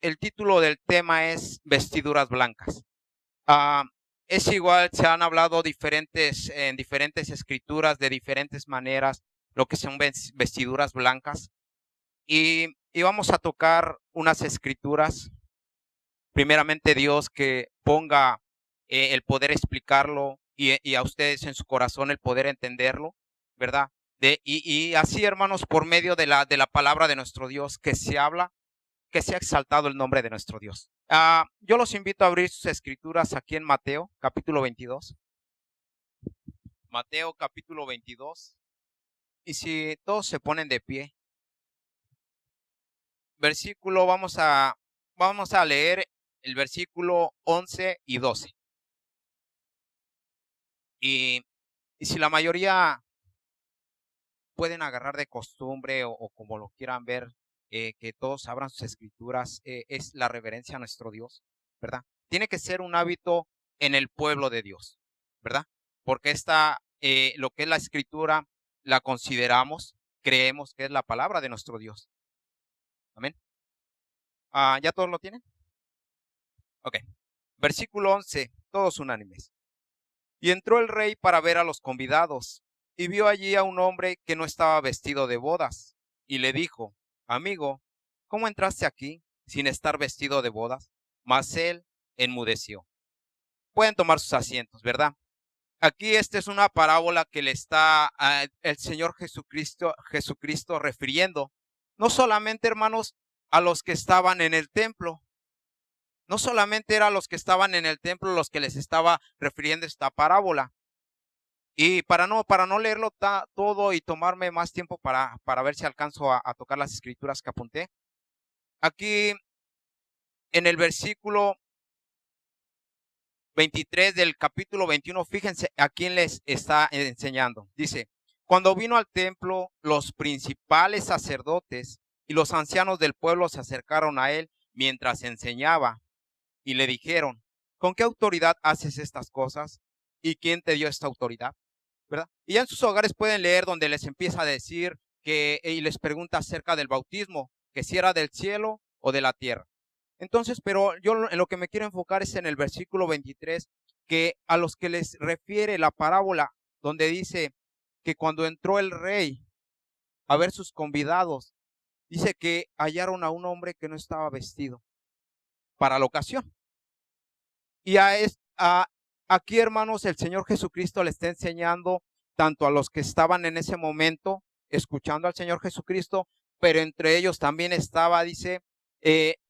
el título del tema es Vestiduras Blancas. Ah, es igual, se han hablado en diferentes escrituras de diferentes maneras lo que son vestiduras blancas. Y vamos a tocar unas escrituras, primeramente Dios que ponga el poder explicarlo y a ustedes en su corazón el poder entenderlo, ¿verdad? Y así, hermanos, por medio de la palabra de nuestro Dios que se habla, que sea exaltado el nombre de nuestro Dios. Yo los invito a abrir sus escrituras aquí en Mateo, capítulo 22. Mateo, capítulo 22. Y si todos se ponen de pie, versículo, vamos a leer el versículo 11 y 12. Y si la mayoría pueden agarrar de costumbre o como lo quieran ver, que todos abran sus escrituras, es la reverencia a nuestro Dios, ¿verdad? Tiene que ser un hábito en el pueblo de Dios, ¿verdad? Porque lo que es la escritura, la consideramos, creemos que es la palabra de nuestro Dios. Amén. ¿Ya todos lo tienen? Ok. Versículo 11, todos unánimes. Y entró el rey para ver a los convidados, y vio allí a un hombre que no estaba vestido de bodas, y le dijo: Amigo, ¿cómo entraste aquí sin estar vestido de bodas? Mas él enmudeció. Pueden tomar sus asientos, ¿verdad? Aquí esta es una parábola que le está el Señor Jesucristo refiriendo, no solamente, hermanos, a los que estaban en el templo. No solamente eran los que estaban en el templo los que les estaba refiriendo esta parábola. Y para no leerlo todo y tomarme más tiempo para ver si alcanzo a tocar las escrituras que apunté. Aquí en el versículo 23 del capítulo 21, fíjense a quién les está enseñando. Dice: cuando vino al templo, los principales sacerdotes y los ancianos del pueblo se acercaron a él mientras enseñaba y le dijeron: ¿con qué autoridad haces estas cosas? ¿Y quién te dio esta autoridad? ¿Verdad? Y ya en sus hogares pueden leer donde les empieza a decir y les pregunta acerca del bautismo, que si era del cielo o de la tierra. Entonces, pero yo en lo que me quiero enfocar es en el versículo 23, que a los que les refiere la parábola, donde dice que cuando entró el rey a ver sus convidados, dice que hallaron a un hombre que no estaba vestido para la ocasión. Y aquí, hermanos, el Señor Jesucristo le está enseñando tanto a los que estaban en ese momento escuchando al Señor Jesucristo, pero entre ellos también estaba, dice,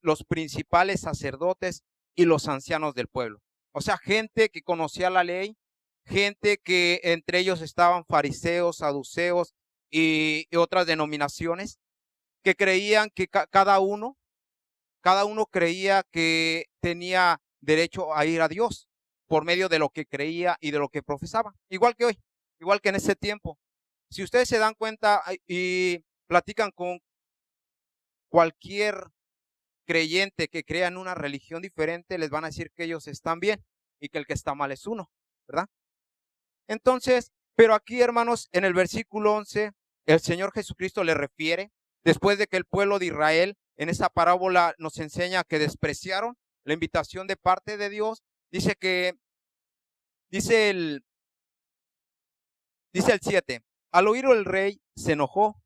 los principales sacerdotes y los ancianos del pueblo. O sea, gente que conocía la ley, gente que entre ellos estaban fariseos, saduceos y otras denominaciones, que creían que cada uno creía que tenía derecho a ir a Dios por medio de lo que creía y de lo que profesaba. Igual que hoy, igual que en ese tiempo. Si ustedes se dan cuenta y platican con cualquier creyente que crea en una religión diferente, les van a decir que ellos están bien y que el que está mal es uno, ¿verdad? Entonces, pero aquí, hermanos, en el versículo 11, el Señor Jesucristo le refiere, después de que el pueblo de Israel en esa parábola nos enseña que despreciaron la invitación de parte de Dios, dice el 7, al oírlo el rey se enojó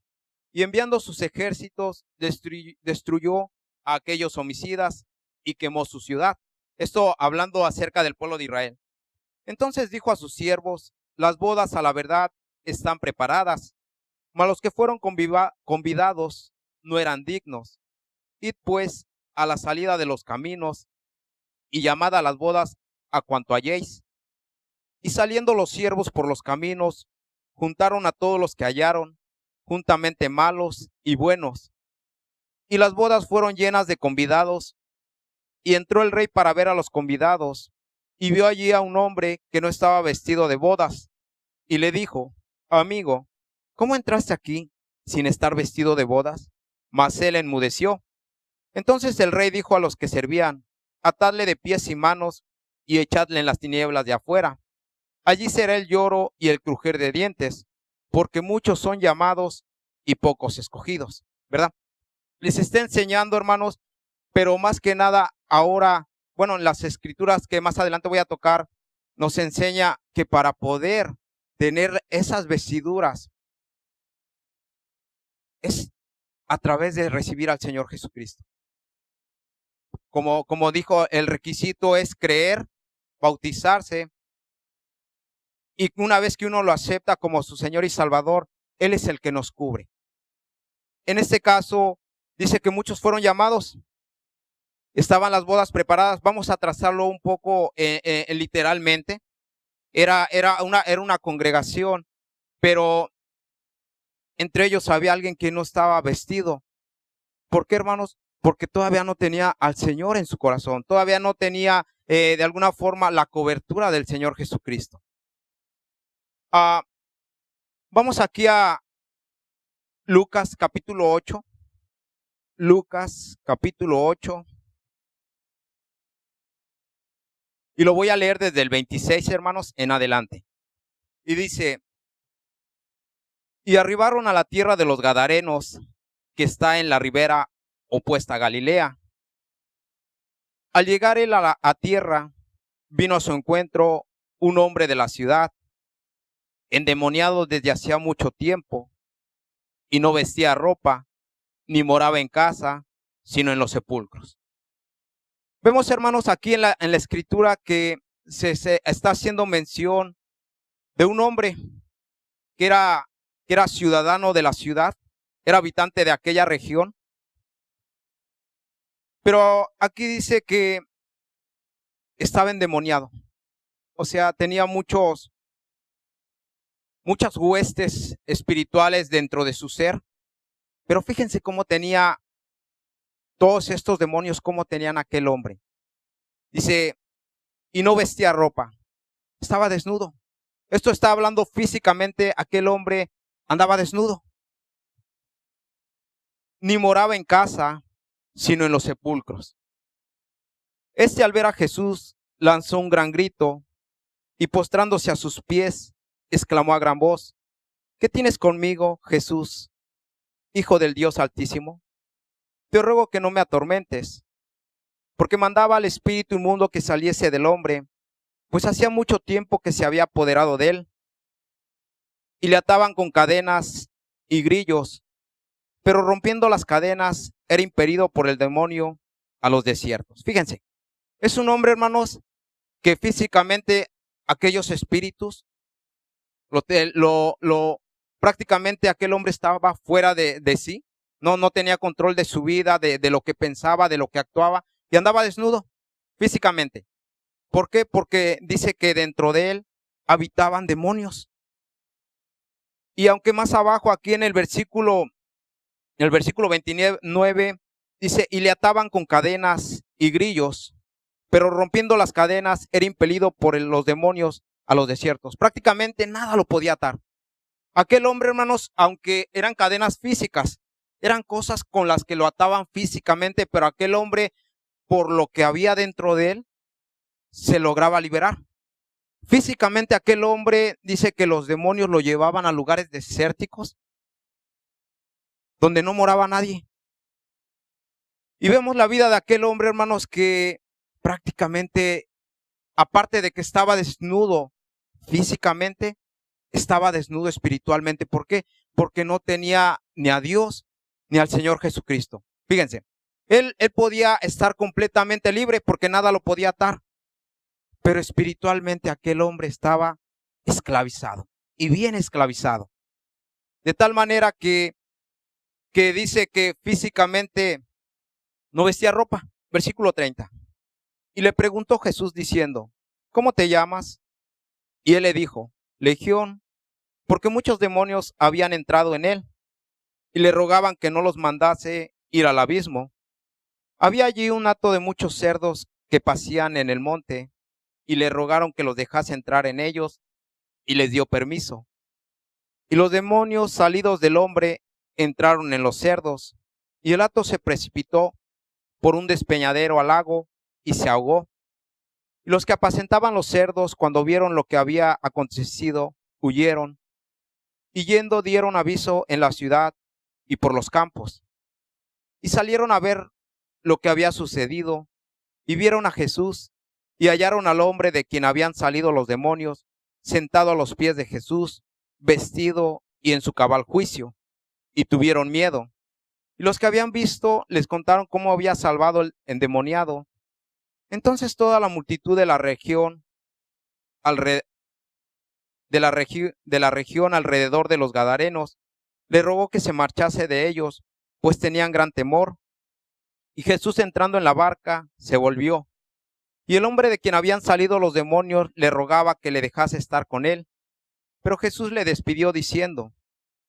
y enviando sus ejércitos destruyó a aquellos homicidas y quemó su ciudad. Esto hablando acerca del pueblo de Israel. Entonces dijo a sus siervos: las bodas a la verdad están preparadas, mas los que fueron convidados no eran dignos. Id pues a la salida de los caminos y llamad a las bodas a cuanto halléis. Y saliendo los siervos por los caminos, juntaron a todos los que hallaron, juntamente malos y buenos. Y las bodas fueron llenas de convidados. Y entró el rey para ver a los convidados, y vio allí a un hombre que no estaba vestido de bodas. Y le dijo: amigo, ¿cómo entraste aquí sin estar vestido de bodas? Mas él enmudeció. Entonces el rey dijo a los que servían: atadle de pies y manos y echadle en las tinieblas de afuera. Allí será el lloro y el crujir de dientes, porque muchos son llamados y pocos escogidos, ¿verdad? Les está enseñando, hermanos, pero más que nada ahora, bueno, en las escrituras que más adelante voy a tocar, nos enseña que para poder tener esas vestiduras es a través de recibir al Señor Jesucristo. Como dijo, el requisito es creer, bautizarse, y una vez que uno lo acepta como su Señor y Salvador, Él es el que nos cubre. En este caso, dice que muchos fueron llamados, estaban las bodas preparadas. Vamos a trazarlo un poco literalmente. Era una congregación, pero entre ellos había alguien que no estaba vestido. ¿Por qué, hermanos? Porque todavía no tenía al Señor en su corazón, todavía no tenía de alguna forma la cobertura del Señor Jesucristo. Vamos aquí a Lucas capítulo 8. Lucas capítulo 8. Y lo voy a leer desde el 26, hermanos, en adelante. Y dice: y arribaron a la tierra de los Gadarenos, que está en la ribera opuesta a Galilea. Al llegar él a tierra, vino a su encuentro un hombre de la ciudad, endemoniado desde hacía mucho tiempo, y no vestía ropa, ni moraba en casa, sino en los sepulcros. Vemos, hermanos, aquí en la escritura que se está haciendo mención de un hombre que era ciudadano de la ciudad, era habitante de aquella región. Pero aquí dice que estaba endemoniado. O sea, tenía muchas huestes espirituales dentro de su ser. Pero fíjense cómo tenía todos estos demonios, cómo tenían aquel hombre. Dice, y no vestía ropa, estaba desnudo. Esto está hablando físicamente, aquel hombre andaba desnudo. Ni moraba en casa, sino en los sepulcros. Al ver a Jesús, lanzó un gran grito y postrándose a sus pies, exclamó a gran voz: ¿qué tienes conmigo, Jesús, Hijo del Dios Altísimo? Te ruego que no me atormentes, porque mandaba al espíritu inmundo que saliese del hombre, pues hacía mucho tiempo que se había apoderado de él, y le ataban con cadenas y grillos, pero rompiendo las cadenas era impelido por el demonio a los desiertos. Fíjense, es un hombre, hermanos, que físicamente aquellos espíritus, prácticamente aquel hombre estaba fuera de sí, no tenía control de su vida, de lo que pensaba, de lo que actuaba, y andaba desnudo físicamente. ¿Por qué? Porque dice que dentro de él habitaban demonios. Y aunque más abajo, aquí en el versículo 29, dice, y le ataban con cadenas y grillos, pero rompiendo las cadenas era impelido por los demonios a los desiertos. Prácticamente nada lo podía atar. Aquel hombre, hermanos, aunque eran cadenas físicas, eran cosas con las que lo ataban físicamente, pero aquel hombre, por lo que había dentro de él, se lograba liberar. Físicamente aquel hombre dice que los demonios lo llevaban a lugares desérticos, donde no moraba nadie. Y vemos la vida de aquel hombre, hermanos, que prácticamente, aparte de que estaba desnudo físicamente, estaba desnudo espiritualmente. ¿Por qué? Porque no tenía ni a Dios ni al Señor Jesucristo. Fíjense, él podía estar completamente libre porque nada lo podía atar, pero espiritualmente aquel hombre estaba esclavizado, y bien esclavizado. De tal manera que dice que físicamente no vestía ropa. Versículo 30. Y le preguntó Jesús diciendo, ¿cómo te llamas? Y él le dijo, Legión, porque muchos demonios habían entrado en él, y le rogaban que no los mandase ir al abismo. Había allí un hato de muchos cerdos que pacían en el monte, y le rogaron que los dejase entrar en ellos, y les dio permiso. Y los demonios salidos del hombre entraron en los cerdos, y el hato se precipitó por un despeñadero al lago y se ahogó. Y los que apacentaban los cerdos, cuando vieron lo que había acontecido, huyeron, y yendo dieron aviso en la ciudad y por los campos. Y salieron a ver lo que había sucedido y vieron a Jesús y hallaron al hombre de quien habían salido los demonios, sentado a los pies de Jesús, vestido y en su cabal juicio, y tuvieron miedo. Y los que habían visto les contaron cómo había salvado el endemoniado. Entonces toda la multitud de la región alrededor de los Gadarenos le rogó que se marchase de ellos, pues tenían gran temor. Y Jesús, entrando en la barca, se volvió. Y el hombre de quien habían salido los demonios le rogaba que le dejase estar con él. Pero Jesús le despidió diciendo: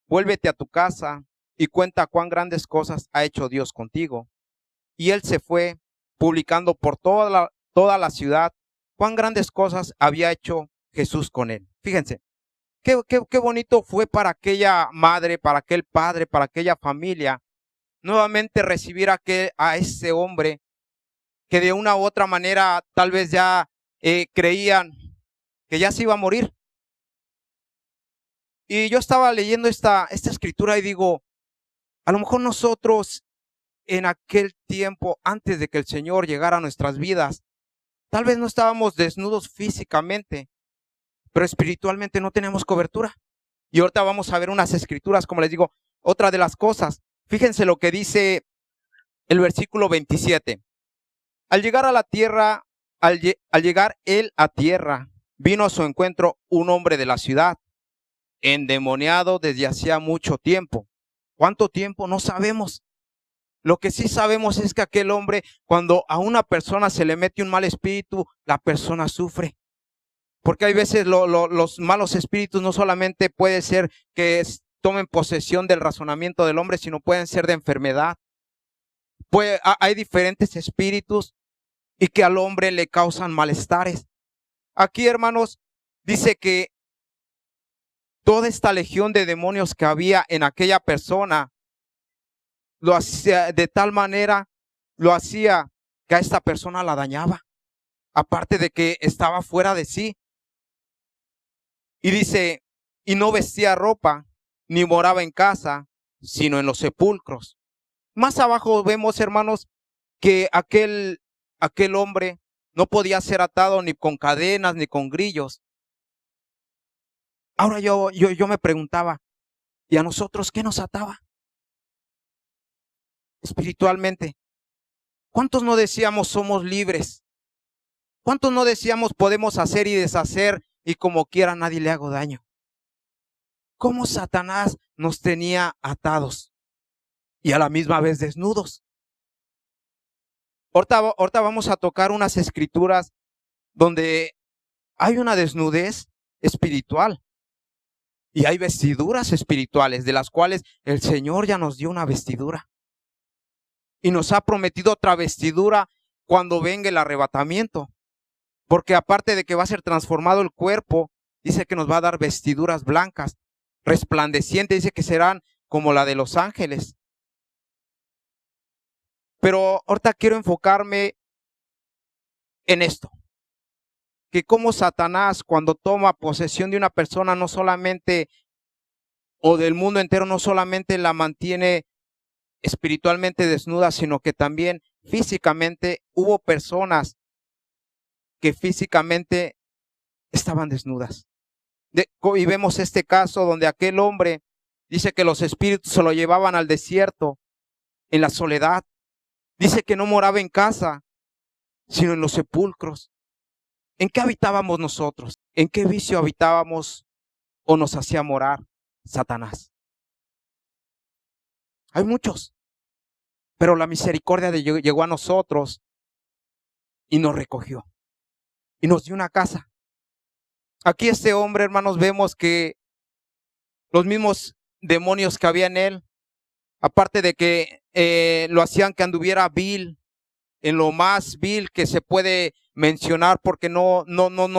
vuélvete a tu casa y cuenta cuán grandes cosas ha hecho Dios contigo. Y él se fue, publicando por toda la ciudad cuán grandes cosas había hecho Jesús con él. Fíjense, qué bonito fue para aquella madre, para aquel padre, para aquella familia, nuevamente recibir a ese hombre que de una u otra manera tal vez ya creían que ya se iba a morir. Y yo estaba leyendo esta escritura y digo, a lo mejor nosotros en aquel tiempo, antes de que el Señor llegara a nuestras vidas, tal vez no estábamos desnudos físicamente, pero espiritualmente no teníamos cobertura. Y ahorita vamos a ver unas escrituras, como les digo, otra de las cosas. Fíjense lo que dice el versículo 27. Al llegar a la tierra, al llegar él a tierra, vino a su encuentro un hombre de la ciudad, endemoniado desde hacía mucho tiempo. ¿Cuánto tiempo? No sabemos. Lo que sí sabemos es que aquel hombre, cuando a una persona se le mete un mal espíritu, la persona sufre. Porque hay veces los malos espíritus no solamente puede ser que tomen posesión del razonamiento del hombre, sino pueden ser de enfermedad. Hay diferentes espíritus y que al hombre le causan malestares. Aquí, hermanos, dice que toda esta legión de demonios que había en aquella persona lo hacía de tal manera, lo hacía que a esta persona la dañaba, aparte de que estaba fuera de sí. Y dice, y no vestía ropa, ni moraba en casa, sino en los sepulcros. Más abajo vemos, hermanos, que aquel hombre no podía ser atado ni con cadenas, ni con grillos. Ahora yo me preguntaba, ¿y a nosotros qué nos ataba? Espiritualmente. ¿Cuántos no decíamos somos libres? ¿Cuántos no decíamos podemos hacer y deshacer y como quiera nadie le hago daño? ¿Cómo Satanás nos tenía atados y a la misma vez desnudos? Ahorita vamos a tocar unas escrituras donde hay una desnudez espiritual y hay vestiduras espirituales de las cuales el Señor ya nos dio una vestidura. Y nos ha prometido otra vestidura cuando venga el arrebatamiento. Porque aparte de que va a ser transformado el cuerpo, dice que nos va a dar vestiduras blancas, resplandecientes, dice que serán como la de los ángeles. Pero ahorita quiero enfocarme en esto. Que como Satanás, cuando toma posesión de una persona, no solamente, o del mundo entero, no solamente la mantiene espiritualmente desnuda, sino que también físicamente hubo personas que físicamente estaban desnudas. Y vemos este caso donde aquel hombre dice que los espíritus se lo llevaban al desierto, en la soledad. Dice que no moraba en casa, sino en los sepulcros. ¿En qué habitábamos nosotros? ¿En qué vicio habitábamos o nos hacía morar Satanás? Hay muchos, pero la misericordia de Dios llegó a nosotros y nos recogió y nos dio una casa. Aquí este hombre, hermanos, vemos que los mismos demonios que había en él, aparte de que lo hacían que anduviera vil, en lo más vil que se puede mencionar, porque no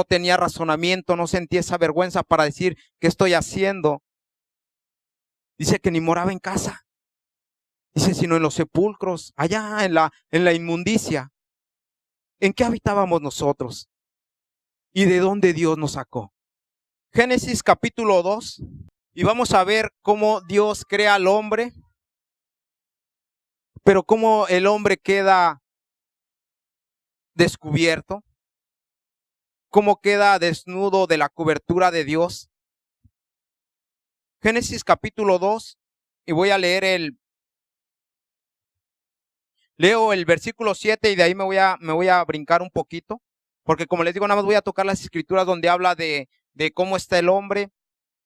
tenía razonamiento, no sentía esa vergüenza para decir qué estoy haciendo. Dice que ni moraba en casa. Dice, sino en los sepulcros, allá en la inmundicia. ¿En qué habitábamos nosotros? ¿Y de dónde Dios nos sacó? Génesis capítulo 2. Y vamos a ver cómo Dios crea al hombre. Pero ¿cómo el hombre queda descubierto? ¿Cómo queda desnudo de la cobertura de Dios? Génesis capítulo 2, y voy a leo el versículo 7 y de ahí me voy a brincar un poquito, porque como les digo, nada más voy a tocar las escrituras donde habla de cómo está el hombre,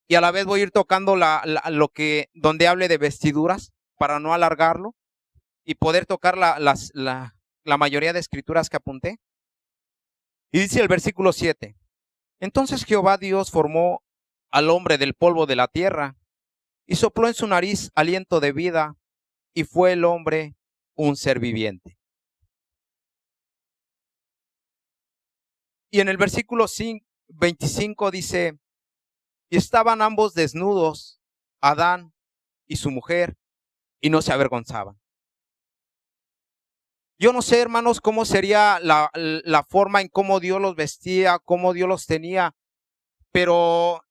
y a la vez voy a ir tocando donde hable de vestiduras, para no alargarlo, y poder tocar la mayoría de escrituras que apunté. Y dice el versículo 7, entonces Jehová Dios formó al hombre del polvo de la tierra, y sopló en su nariz aliento de vida, y fue el hombre un ser viviente. Y en el versículo 25 dice, y estaban ambos desnudos, Adán y su mujer, y no se avergonzaban. Yo no sé, hermanos, cómo sería la forma en cómo Dios los vestía, cómo Dios los tenía, pero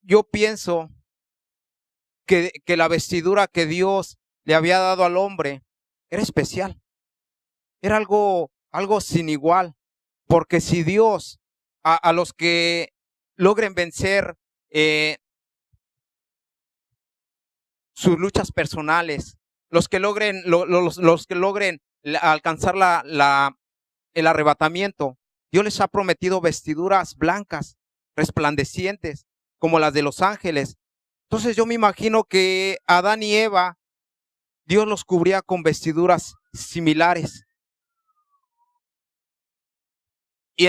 yo pienso que la vestidura que Dios le había dado al hombre era especial, era algo sin igual, porque si Dios a los que logren vencer sus luchas personales, los que logren alcanzar el arrebatamiento, Dios les ha prometido vestiduras blancas, resplandecientes, como las de los ángeles. Entonces yo me imagino que Adán y Eva, Dios los cubría con vestiduras similares. Y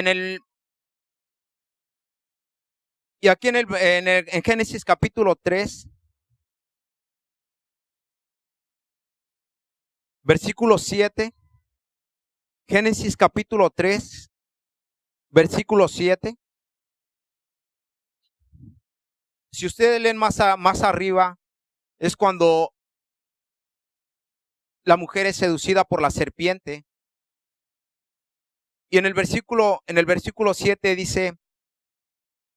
aquí en Génesis capítulo 3, versículo 7, Génesis capítulo 3, versículo 7. Si ustedes leen más arriba, es cuando la mujer es seducida por la serpiente. Y en el versículo 7 dice,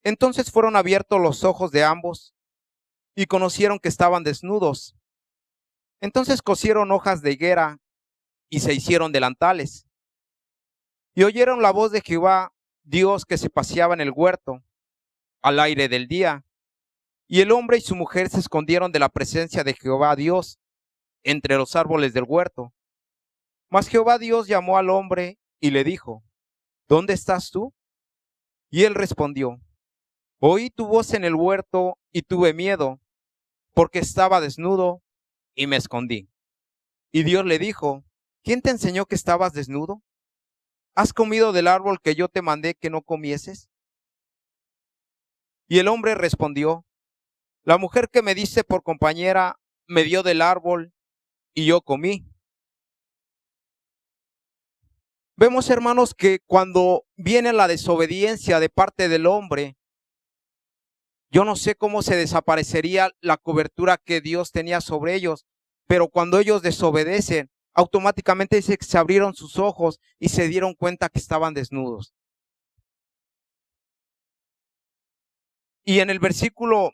entonces fueron abiertos los ojos de ambos y conocieron que estaban desnudos. Entonces cosieron hojas de higuera y se hicieron delantales. Y oyeron la voz de Jehová, Dios, que se paseaba en el huerto al aire del día. Y el hombre y su mujer se escondieron de la presencia de Jehová Dios entre los árboles del huerto. Mas Jehová Dios llamó al hombre y le dijo, ¿dónde estás tú? Y él respondió, oí tu voz en el huerto y tuve miedo, porque estaba desnudo y me escondí. Y Dios le dijo, ¿quién te enseñó que estabas desnudo? ¿Has comido del árbol que yo te mandé que no comieses? Y el hombre respondió, la mujer que me diste por compañera me dio del árbol y yo comí. Vemos, hermanos, que cuando viene la desobediencia de parte del hombre, yo no sé cómo se desaparecería la cobertura que Dios tenía sobre ellos, pero cuando ellos desobedecen, automáticamente dice que se abrieron sus ojos y se dieron cuenta que estaban desnudos. Y en el versículo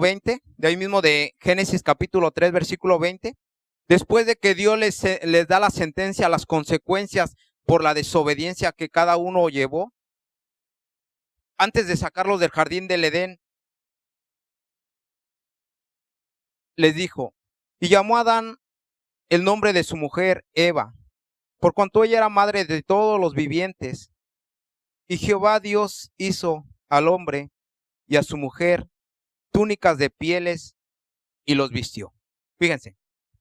20, de ahí mismo de Génesis capítulo 3, versículo 20, después de que Dios les da la sentencia, las consecuencias por la desobediencia que cada uno llevó, antes de sacarlos del jardín del Edén, les dijo, y llamó a Adán el nombre de su mujer Eva, por cuanto ella era madre de todos los vivientes. Y Jehová Dios hizo al hombre y a su mujer túnicas de pieles y los vistió. Fíjense,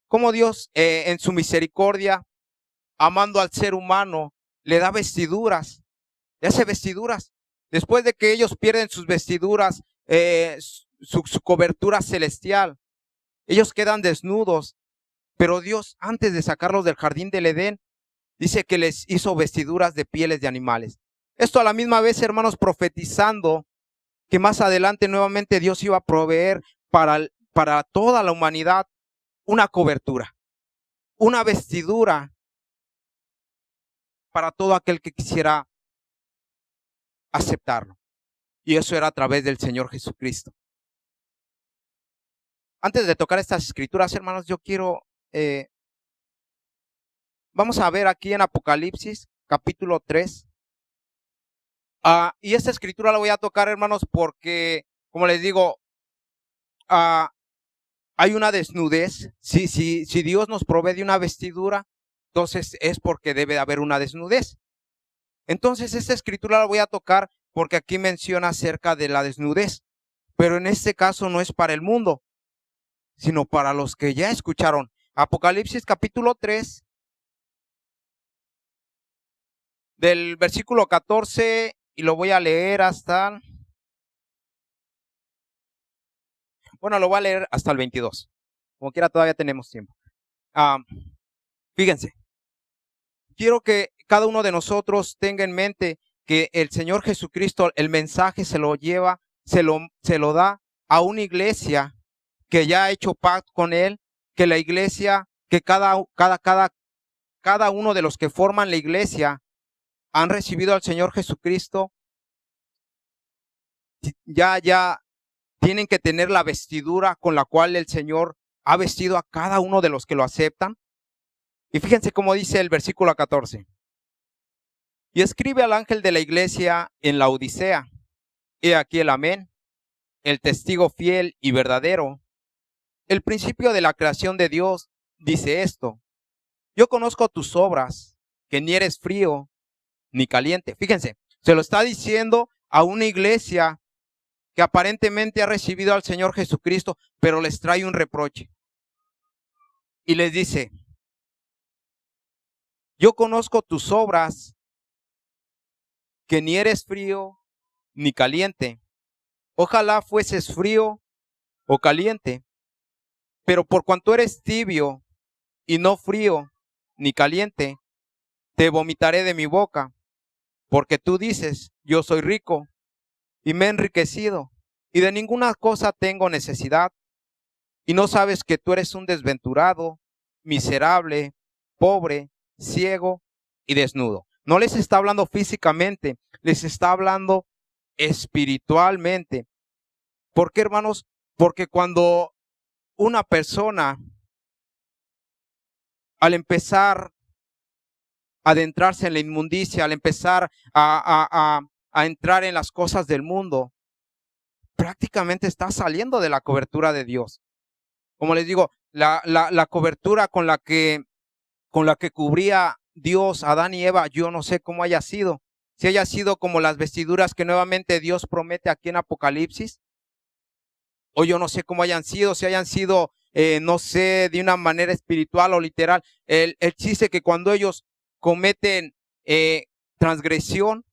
cómo Dios en su misericordia, amando al ser humano, le da vestiduras, le hace vestiduras. Después de que ellos pierden sus vestiduras, su cobertura celestial, ellos quedan desnudos. Pero Dios, antes de sacarlos del jardín del Edén, dice que les hizo vestiduras de pieles de animales. Esto a la misma vez, hermanos, profetizando que más adelante nuevamente Dios iba a proveer para toda la humanidad una cobertura, una vestidura para todo aquel que quisiera aceptarlo. Y eso era a través del Señor Jesucristo. antes de tocar estas escrituras, hermanos, yo quiero, vamos a ver aquí en Apocalipsis, capítulo 3. Y esta escritura la voy a tocar, hermanos, porque, como les digo, hay una desnudez. Si Dios nos provee de una vestidura, entonces es porque debe de haber una desnudez. Entonces esta escritura la voy a tocar porque aquí menciona acerca de la desnudez. Pero en este caso no es para el mundo, sino para los que ya escucharon. Apocalipsis capítulo 3, del versículo 14, y lo voy a leer hasta, bueno, lo voy a leer hasta el 22. Como quiera, todavía tenemos tiempo. Fíjense, quiero que cada uno de nosotros tenga en mente que el Señor Jesucristo, el mensaje se lo lleva, se lo da a una iglesia que ya ha hecho pacto con Él, que la iglesia, que cada uno de los que forman la iglesia han recibido al Señor Jesucristo, ya tienen que tener la vestidura con la cual el Señor ha vestido a cada uno de los que lo aceptan. Y fíjense cómo dice el versículo 14. Y escribe al ángel de la iglesia en la Odisea: he aquí el amén, el testigo fiel y verdadero, el principio de la creación de Dios, dice esto: yo conozco tus obras, que ni eres frío ni caliente. Fíjense, se lo está diciendo a una iglesia que aparentemente ha recibido al Señor Jesucristo, pero les trae un reproche. Y les dice: yo conozco tus obras, que ni eres frío ni caliente. Ojalá fueses frío o caliente, pero por cuanto eres tibio y no frío ni caliente, te vomitaré de mi boca, porque tú dices: yo soy rico y me he enriquecido, y de ninguna cosa tengo necesidad, y no sabes que tú eres un desventurado, miserable, pobre, ciego y desnudo. No les está hablando físicamente, les está hablando espiritualmente. ¿Por qué, hermanos? Porque cuando una persona, al empezar a adentrarse en la inmundicia, al empezar a entrar en las cosas del mundo, prácticamente está saliendo de la cobertura de Dios. Como les digo, la cobertura con la que cubría Dios a Adán y Eva, yo no sé cómo haya sido. Si haya sido como las vestiduras que nuevamente Dios promete aquí en Apocalipsis, o yo no sé cómo hayan sido, si hayan sido, no sé, de una manera espiritual o literal. El chiste que cuando ellos cometen transgresión,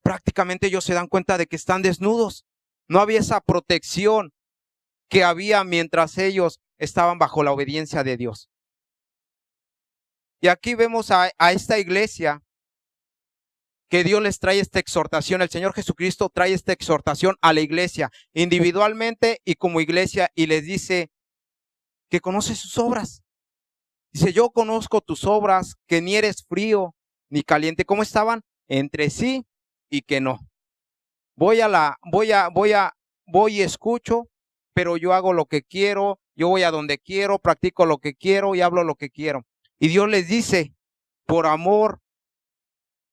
prácticamente ellos se dan cuenta de que están desnudos. No había esa protección que había mientras ellos estaban bajo la obediencia de Dios. Y aquí vemos a esta iglesia que Dios les trae esta exhortación. El Señor Jesucristo trae esta exhortación a la iglesia, individualmente y como iglesia, y les dice que conoce sus obras. Dice: yo conozco tus obras, que ni eres frío ni caliente. ¿Cómo estaban? Entre sí y que no. Voy y escucho, pero yo hago lo que quiero, yo voy a donde quiero, practico lo que quiero y hablo lo que quiero. Y Dios les dice, por amor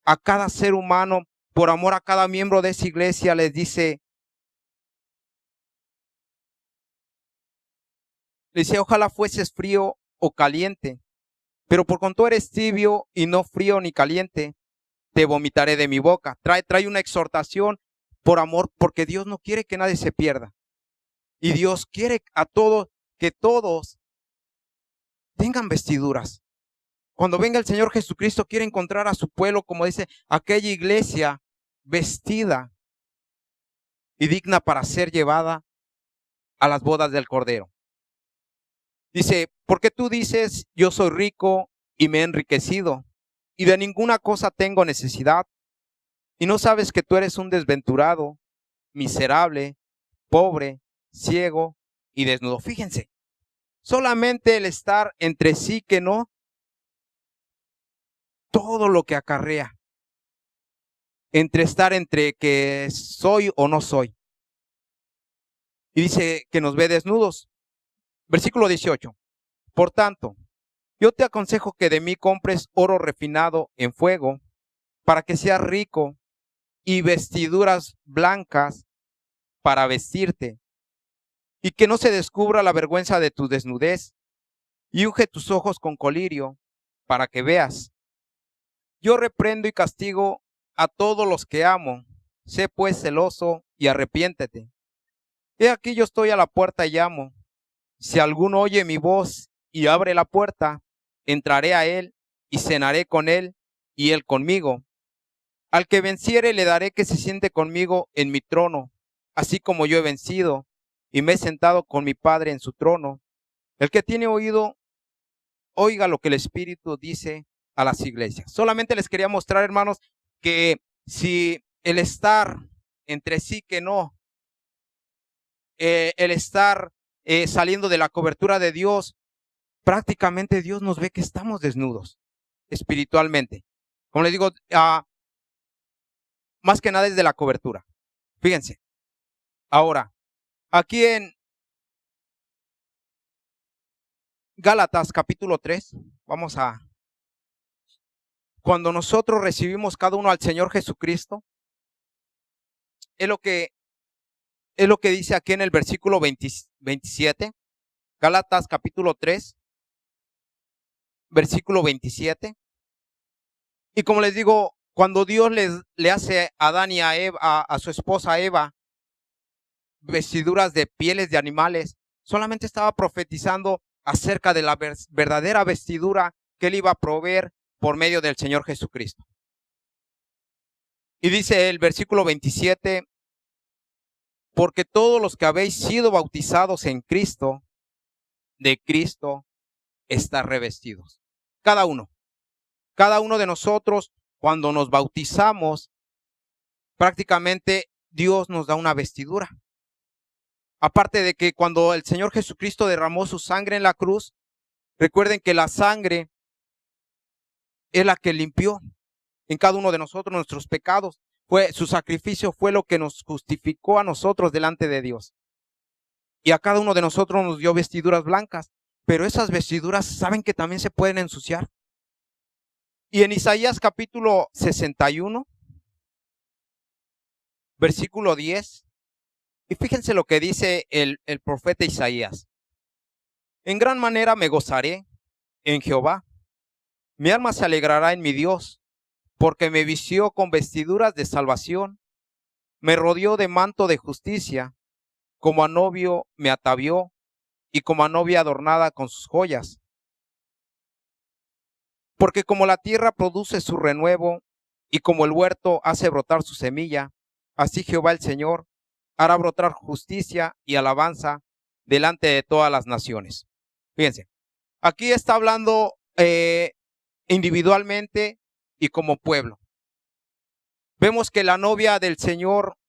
a cada ser humano, por amor a cada miembro de esa iglesia, les dice, ojalá fueses frío o caliente, pero por cuanto eres tibio y no frío ni caliente, te vomitaré de mi boca. Trae una exhortación por amor, porque Dios no quiere que nadie se pierda. Y Dios quiere a todos, que todos tengan vestiduras. Cuando venga el Señor Jesucristo, quiere encontrar a su pueblo, como dice, aquella iglesia vestida y digna para ser llevada a las bodas del Cordero. Dice: porque tú dices, yo soy rico y me he enriquecido, y de ninguna cosa tengo necesidad, y no sabes que tú eres un desventurado, miserable, pobre, ciego y desnudo. Fíjense, solamente el estar entre sí que no, todo lo que acarrea, entre que soy o no soy. Y dice que nos ve desnudos. Versículo 18. Por tanto, yo te aconsejo que de mí compres oro refinado en fuego, para que seas rico, y vestiduras blancas para vestirte, y que no se descubra la vergüenza de tu desnudez, y unge tus ojos con colirio, para que veas. Yo reprendo y castigo a todos los que amo. Sé pues celoso y arrepiéntete. He aquí yo estoy a la puerta y llamo. Si alguno oye mi voz y abre la puerta, entraré a él y cenaré con él y él conmigo. Al que venciere le daré que se siente conmigo en mi trono, así como yo he vencido y me he sentado con mi Padre en su trono. El que tiene oído, oiga lo que el Espíritu dice a las iglesias. Solamente les quería mostrar, hermanos, que si el estar entre sí que no, el estar saliendo de la cobertura de Dios, prácticamente Dios nos ve que estamos desnudos espiritualmente. Como les digo, más que nada es de la cobertura. Fíjense. Ahora, aquí en Gálatas capítulo 3, cuando nosotros recibimos cada uno al Señor Jesucristo, es lo que dice aquí en el versículo 27, Gálatas capítulo 3, versículo 27. Y como les digo, cuando Dios le hace a Adán y a Eva, a su esposa Eva, vestiduras de pieles de animales, solamente estaba profetizando acerca de la verdadera vestidura que él iba a proveer por medio del Señor Jesucristo. Y dice el versículo 27, porque todos los que habéis sido bautizados en Cristo, de Cristo está revestidos. Cada uno de nosotros, cuando nos bautizamos, prácticamente Dios nos da una vestidura. Aparte de que cuando el Señor Jesucristo derramó su sangre en la cruz, recuerden que la sangre es la que limpió en cada uno de nosotros nuestros pecados. Su sacrificio fue lo que nos justificó a nosotros delante de Dios. Y a cada uno de nosotros nos dio vestiduras blancas, pero esas vestiduras saben que también se pueden ensuciar. Y en Isaías capítulo 61, versículo 10, y fíjense lo que dice el profeta Isaías. En gran manera me gozaré en Jehová. Mi alma se alegrará en mi Dios, porque me vistió con vestiduras de salvación, me rodeó de manto de justicia, como a novio me atavió, y como a novia adornada con sus joyas. Porque como la tierra produce su renuevo, y como el huerto hace brotar su semilla, así Jehová el Señor hará brotar justicia y alabanza delante de todas las naciones. Fíjense, aquí está hablando individualmente y como pueblo. Vemos que la novia del Señor,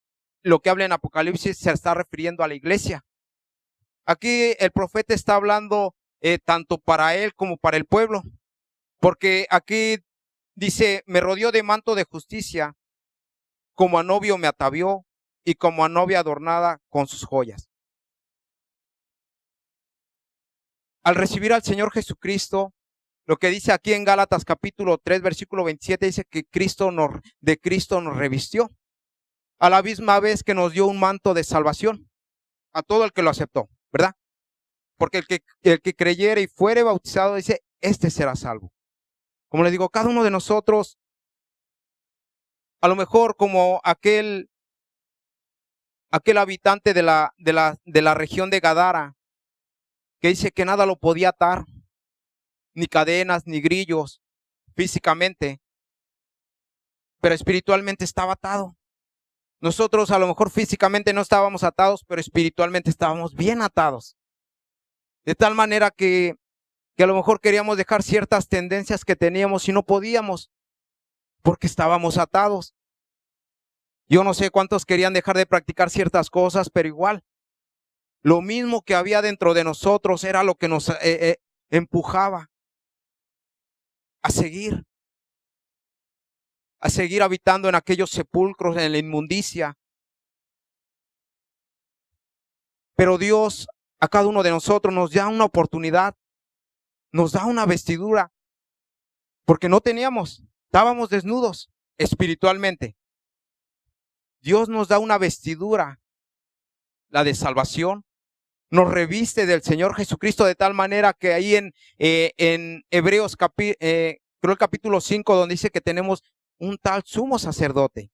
lo que habla en Apocalipsis, se está refiriendo a la iglesia. Aquí el profeta está hablando tanto para él como para el pueblo, porque aquí dice, me rodeó de manto de justicia, como a novio me atavió y como a novia adornada con sus joyas. Al recibir al Señor Jesucristo, lo que dice aquí en Gálatas capítulo 3, versículo 27, dice que de Cristo nos revistió, a la misma vez que nos dio un manto de salvación a todo el que lo aceptó, ¿verdad? Porque el que creyere y fuere bautizado, dice, este será salvo. Como les digo, cada uno de nosotros, a lo mejor como aquel habitante de la región de Gadara, que dice que nada lo podía atar, ni cadenas, ni grillos, físicamente, pero espiritualmente estaba atado. Nosotros a lo mejor físicamente no estábamos atados, pero espiritualmente estábamos bien atados. De tal manera que a lo mejor queríamos dejar ciertas tendencias que teníamos y no podíamos, porque estábamos atados. Yo no sé cuántos querían dejar de practicar ciertas cosas, pero igual, lo mismo que había dentro de nosotros era lo que nos empujaba a seguir habitando en aquellos sepulcros, en la inmundicia. Pero Dios, a cada uno de nosotros, nos da una oportunidad, nos da una vestidura, porque no teníamos, estábamos desnudos espiritualmente. Dios nos da una vestidura, la de salvación, nos reviste del Señor Jesucristo de tal manera que ahí en Hebreos, creo el capítulo 5, donde dice que tenemos un tal sumo sacerdote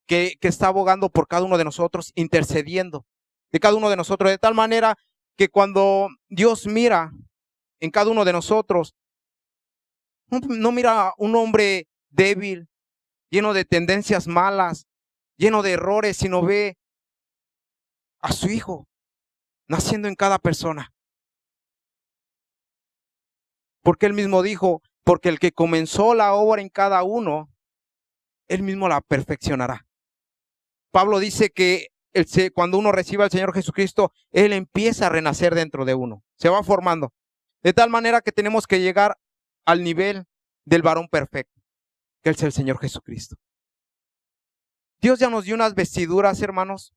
que está abogando por cada uno de nosotros, intercediendo de cada uno de nosotros, de tal manera que cuando Dios mira en cada uno de nosotros, no mira a un hombre débil, lleno de tendencias malas, lleno de errores, sino ve a su Hijo naciendo en cada persona. Porque Él mismo dijo, porque el que comenzó la obra en cada uno, Él mismo la perfeccionará. Pablo dice que cuando uno recibe al Señor Jesucristo, Él empieza a renacer dentro de uno, se va formando. De tal manera que tenemos que llegar al nivel del varón perfecto, que es el Señor Jesucristo. Dios ya nos dio unas vestiduras, hermanos,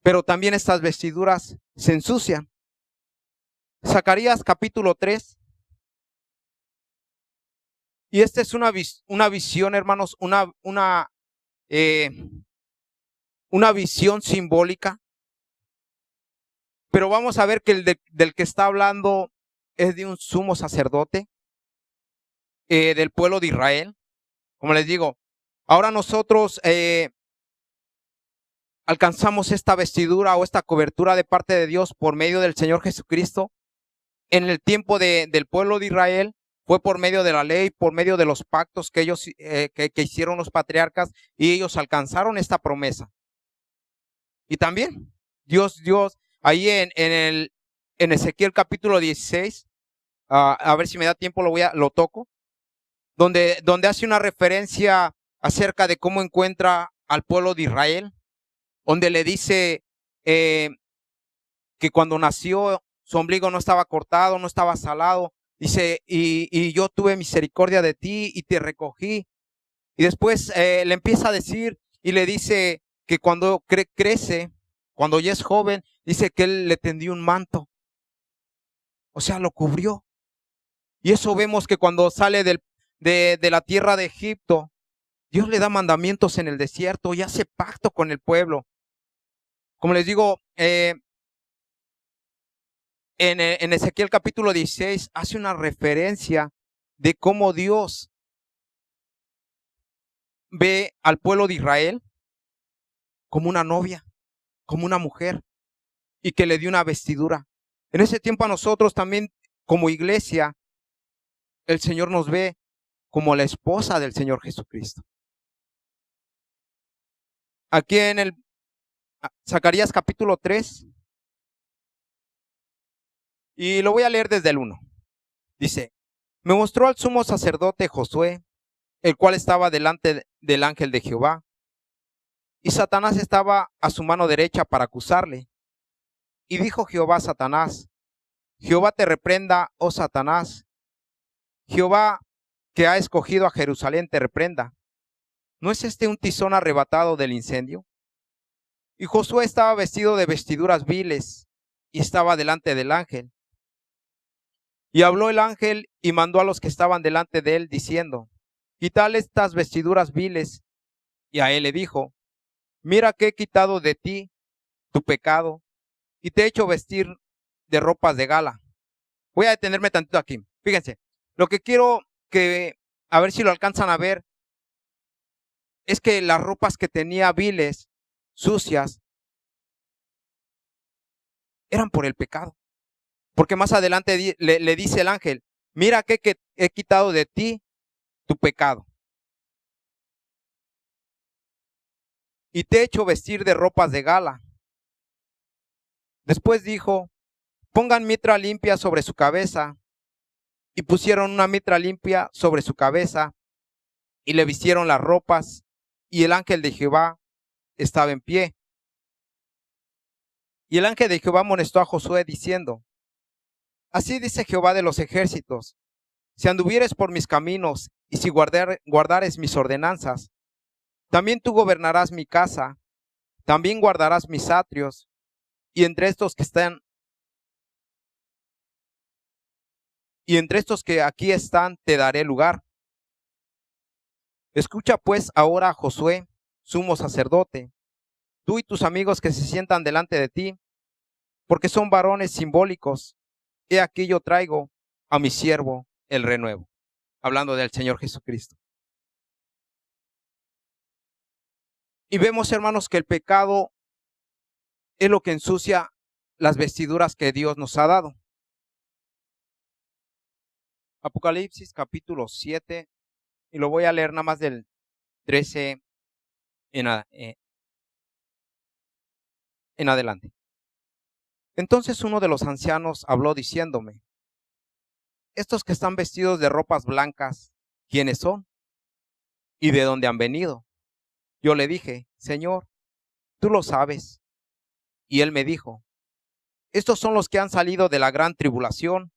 pero también estas vestiduras se ensucian. Zacarías capítulo 3. Y esta es una visión, hermanos, una visión simbólica. Pero vamos a ver que del que está hablando es de un sumo sacerdote del pueblo de Israel. Como les digo, ahora nosotros alcanzamos esta vestidura o esta cobertura de parte de Dios por medio del Señor Jesucristo. En el tiempo del pueblo de Israel fue por medio de la ley, por medio de los pactos que ellos que hicieron los patriarcas, y ellos alcanzaron esta promesa. Y también Dios ahí en Ezequiel capítulo 16, a ver si me da tiempo, lo toco, donde hace una referencia acerca de cómo encuentra al pueblo de Israel, donde le dice que cuando nació su ombligo no estaba cortado, no estaba salado. Dice, y yo tuve misericordia de ti y te recogí. Y después le empieza a decir y le dice que cuando crece, cuando ya es joven, dice que él le tendió un manto. O sea, lo cubrió. Y eso vemos que cuando sale de la tierra de Egipto, Dios le da mandamientos en el desierto y hace pacto con el pueblo. Como les digo, en Ezequiel capítulo 16 hace una referencia de cómo Dios ve al pueblo de Israel como una novia, como una mujer, y que le dio una vestidura. En ese tiempo a nosotros también, como iglesia, el Señor nos ve como la esposa del Señor Jesucristo. Aquí en el Zacarías capítulo 3, y lo voy a leer desde el 1. Dice, me mostró al sumo sacerdote Josué, el cual estaba delante del ángel de Jehová, y Satanás estaba a su mano derecha para acusarle. Y dijo Jehová a Satanás, Jehová te reprenda, oh Satanás, Jehová que ha escogido a Jerusalén te reprenda. ¿No es este un tizón arrebatado del incendio? Y Josué estaba vestido de vestiduras viles y estaba delante del ángel. Y habló el ángel y mandó a los que estaban delante de él, diciendo, quitad estas vestiduras viles. Y a él le dijo, mira que he quitado de ti tu pecado y te he hecho vestir de ropas de gala. Voy a detenerme tantito aquí. Fíjense, lo que quiero que, a ver si lo alcanzan a ver, es que las ropas que tenía viles, sucias, eran por el pecado. Porque más adelante le dice el ángel, mira que he quitado de ti tu pecado y te he hecho vestir de ropas de gala. Después dijo, pongan mitra limpia sobre su cabeza. Y pusieron una mitra limpia sobre su cabeza y le vistieron las ropas, y el ángel de Jehová estaba en pie. Y el ángel de Jehová amonestó a Josué diciendo, así dice Jehová de los ejércitos, si anduvieres por mis caminos y si guardares mis ordenanzas, también tú gobernarás mi casa, También guardarás mis atrios, y entre estos que aquí están, te daré lugar. Escucha pues ahora, Josué, sumo sacerdote, tú y tus amigos que se sientan delante de ti, porque son varones simbólicos. He aquí yo traigo a mi siervo el renuevo. Hablando del Señor Jesucristo. Y vemos, hermanos, que el pecado es lo que ensucia las vestiduras que Dios nos ha dado. Apocalipsis capítulo 7, y lo voy a leer nada más del 13 en adelante. Entonces uno de los ancianos habló diciéndome: estos que están vestidos de ropas blancas, ¿quiénes son? ¿Y de dónde han venido? Yo le dije: Señor, tú lo sabes. Y él me dijo: estos son los que han salido de la gran tribulación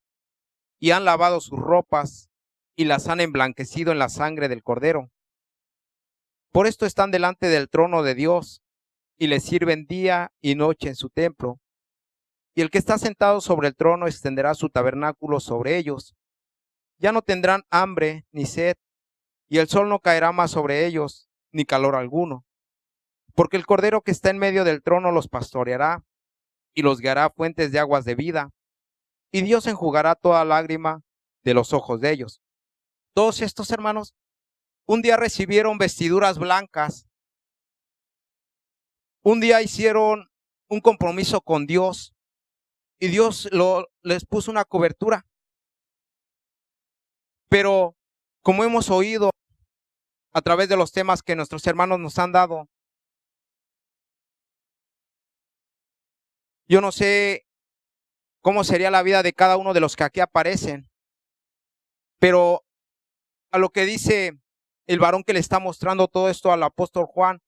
y han lavado sus ropas y las han emblanquecido en la sangre del Cordero. Por esto están delante del trono de Dios y le sirven día y noche en su templo. Y el que está sentado sobre el trono extenderá su tabernáculo sobre ellos. Ya no tendrán hambre ni sed, y el sol no caerá más sobre ellos, ni calor alguno. Porque el Cordero que está en medio del trono los pastoreará y los guiará a fuentes de aguas de vida, y Dios enjugará toda lágrima de los ojos de ellos. Todos estos hermanos un día recibieron vestiduras blancas, un día hicieron un compromiso con Dios y Dios les puso una cobertura. Pero como hemos oído a través de los temas que nuestros hermanos nos han dado, yo no sé cómo sería la vida de cada uno de los que aquí aparecen, pero a lo que dice el varón que le está mostrando todo esto al apóstol Juan,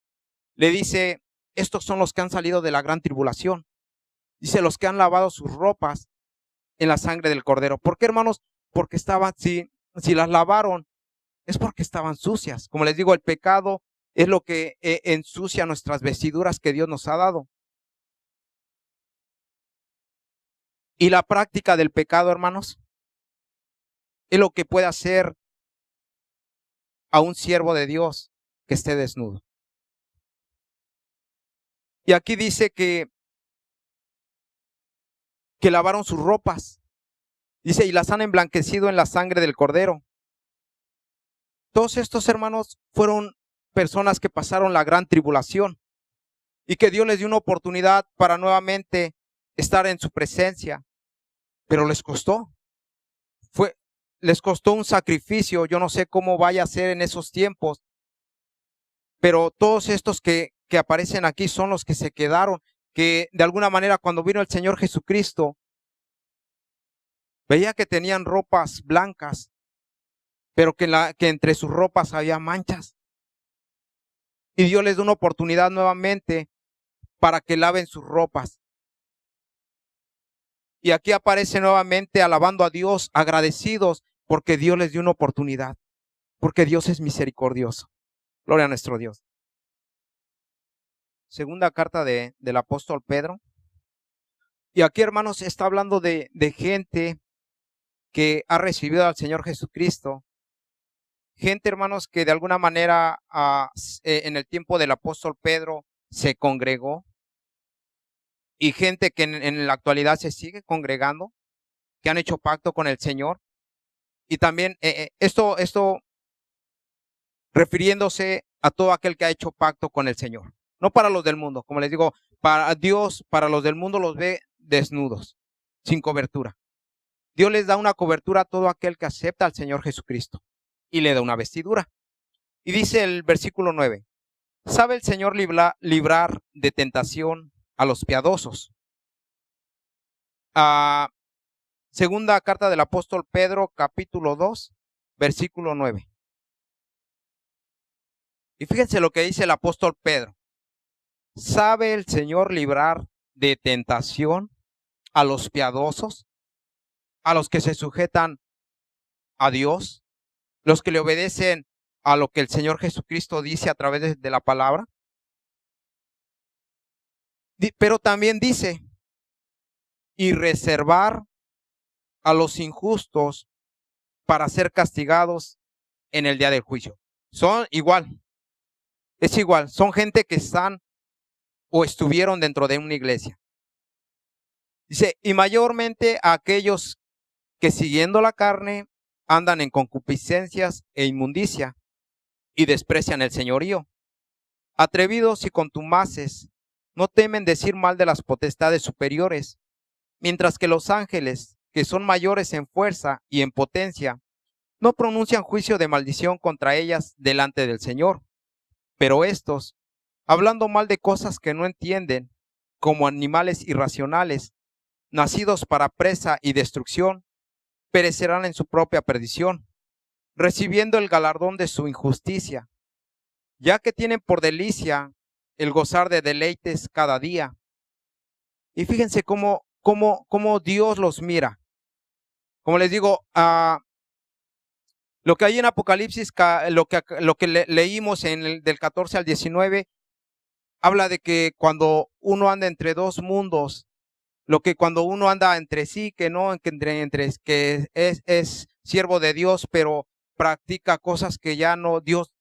le dice: estos son los que han salido de la gran tribulación. Dice: los que han lavado sus ropas en la sangre del Cordero. ¿Por qué, hermanos? Porque estaban, si las lavaron, es porque estaban sucias. Como les digo, el pecado es lo que ensucia nuestras vestiduras que Dios nos ha dado. Y la práctica del pecado, hermanos, es lo que puede hacer a un siervo de Dios que esté desnudo. Y aquí dice que lavaron sus ropas. Dice: y las han emblanquecido en la sangre del Cordero. Todos estos hermanos fueron personas que pasaron la gran tribulación y que Dios les dio una oportunidad para nuevamente estar en su presencia, pero les costó. Les costó un sacrificio. Yo no sé cómo vaya a ser en esos tiempos, pero todos estos que aparecen aquí son los que se quedaron, que de alguna manera cuando vino el Señor Jesucristo, veía que tenían ropas blancas, pero que entre sus ropas había manchas. Y Dios les da una oportunidad nuevamente para que laven sus ropas. Y aquí aparece nuevamente alabando a Dios, agradecidos porque Dios les dio una oportunidad, porque Dios es misericordioso. Gloria a nuestro Dios. Segunda carta del apóstol Pedro. Y aquí, hermanos, está hablando de gente que ha recibido al Señor Jesucristo. Gente, hermanos, que de alguna manera en el tiempo del apóstol Pedro se congregó. Y gente que en la actualidad se sigue congregando, que han hecho pacto con el Señor. Y también esto refiriéndose a todo aquel que ha hecho pacto con el Señor. No para los del mundo, como les digo, para Dios, para los del mundo los ve desnudos, sin cobertura. Dios les da una cobertura a todo aquel que acepta al Señor Jesucristo y le da una vestidura. Y dice el versículo 9: ¿sabe el Señor librar de tentación a los piadosos? Segunda carta del apóstol Pedro, capítulo 2, versículo 9. Y fíjense lo que dice el apóstol Pedro: ¿sabe el Señor librar de tentación a los piadosos, a los que se sujetan a Dios, los que le obedecen a lo que el Señor Jesucristo dice a través de la palabra? Pero también dice, y reservar a los injustos para ser castigados en el día del juicio. Son igual, es igual, son gente que están o estuvieron dentro de una iglesia. Dice, y mayormente a aquellos que siguiendo la carne andan en concupiscencias e inmundicia y desprecian el señorío. Atrevidos y contumaces, no temen decir mal de las potestades superiores, mientras que los ángeles, que son mayores en fuerza y en potencia, no pronuncian juicio de maldición contra ellas delante del Señor. Pero estos, hablando mal de cosas que no entienden, como animales irracionales, nacidos para presa y destrucción, perecerán en su propia perdición, recibiendo el galardón de su injusticia, ya que tienen por delicia el gozar de deleites cada día. Y fíjense cómo Dios los mira. Como les digo, lo que hay en Apocalipsis, lo que leímos del 14 al 19, habla de que cuando uno anda entre dos mundos, cuando uno anda entre sí, que no, que es siervo de Dios, pero practica cosas que ya no, Dios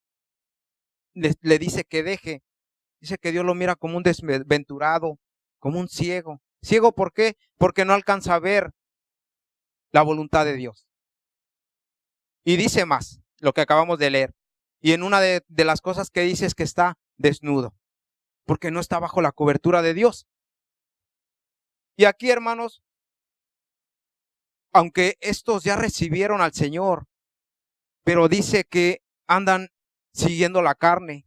le dice que deje. Dice que Dios lo mira como un desventurado, como un ciego. ¿Ciego por qué? Porque no alcanza a ver la voluntad de Dios. Y dice más, lo que acabamos de leer. Y en una de las cosas que dice es que está desnudo, porque no está bajo la cobertura de Dios. Y aquí, hermanos, aunque estos ya recibieron al Señor, pero dice que andan siguiendo la carne,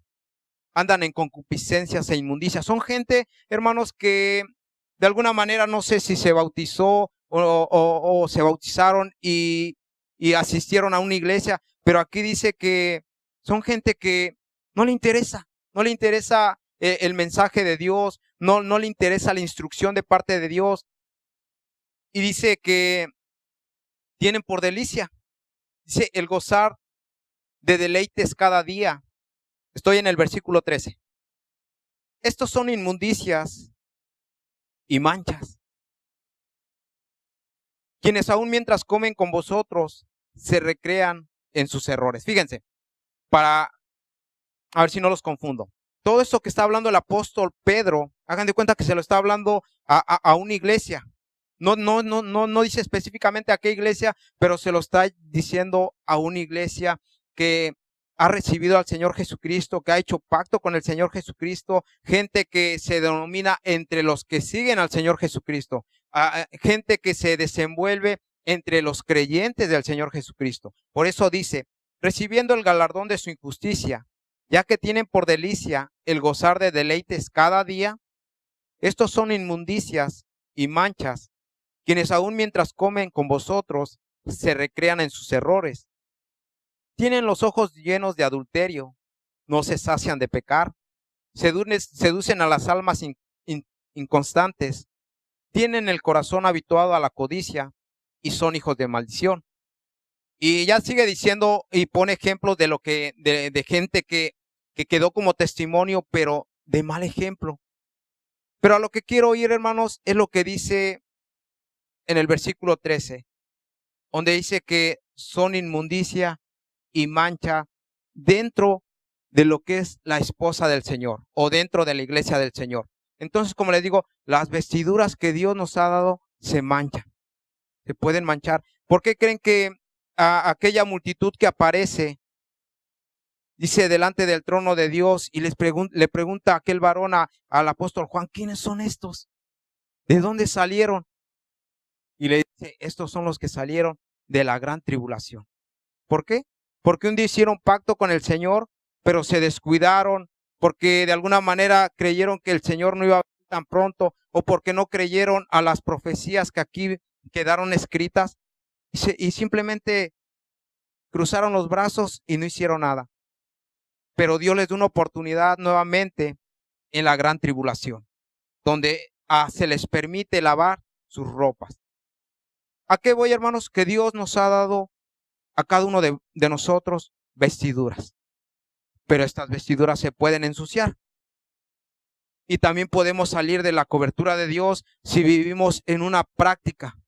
andan en concupiscencias e inmundicias. Son gente, hermanos, que de alguna manera no sé si se bautizó o se bautizaron y asistieron a una iglesia, pero aquí dice que son gente que no le interesa el mensaje de Dios, no le interesa la instrucción de parte de Dios. Y dice que tienen por delicia, dice, el gozar de deleites cada día. Estoy en el versículo 13. Estos son inmundicias y manchas, quienes aún mientras comen con vosotros se recrean en sus errores. Fíjense, a ver si no los confundo. Todo esto que está hablando el apóstol Pedro, hagan de cuenta que se lo está hablando a una iglesia. No dice específicamente a qué iglesia, pero se lo está diciendo a una iglesia que ha recibido al Señor Jesucristo, que ha hecho pacto con el Señor Jesucristo, gente que se denomina entre los que siguen al Señor Jesucristo, gente que se desenvuelve entre los creyentes del Señor Jesucristo. Por eso dice, recibiendo el galardón de su injusticia, ya que tienen por delicia el gozar de deleites cada día, estos son inmundicias y manchas, quienes aún mientras comen con vosotros se recrean en sus errores. Tienen los ojos llenos de adulterio, no se sacian de pecar, seducen a las almas inconstantes, tienen el corazón habituado a la codicia y son hijos de maldición. Y ya sigue diciendo y pone ejemplos de de gente que quedó como testimonio, pero de mal ejemplo. Pero a lo que quiero ir, hermanos, es lo que dice en el versículo 13, donde dice que son inmundicia y mancha dentro de lo que es la esposa del Señor o dentro de la iglesia del Señor. Entonces, como les digo, las vestiduras que Dios nos ha dado se manchan, se pueden manchar. ¿Por qué creen que aquella multitud que aparece, dice, delante del trono de Dios y le pregunta a aquel varón, al apóstol Juan, ¿quiénes son estos? ¿De dónde salieron? Y le dice, estos son los que salieron de la gran tribulación. ¿Por qué? Porque un día hicieron pacto con el Señor, pero se descuidaron, porque de alguna manera creyeron que el Señor no iba a venir tan pronto, o porque no creyeron a las profecías que aquí quedaron escritas, y simplemente cruzaron los brazos y no hicieron nada. Pero Dios les dio una oportunidad nuevamente en la gran tribulación, donde se les permite lavar sus ropas. ¿A qué voy, hermanos? Que Dios nos ha dado a cada uno de nosotros vestiduras, pero estas vestiduras se pueden ensuciar. Y también podemos salir de la cobertura de Dios si vivimos en una práctica.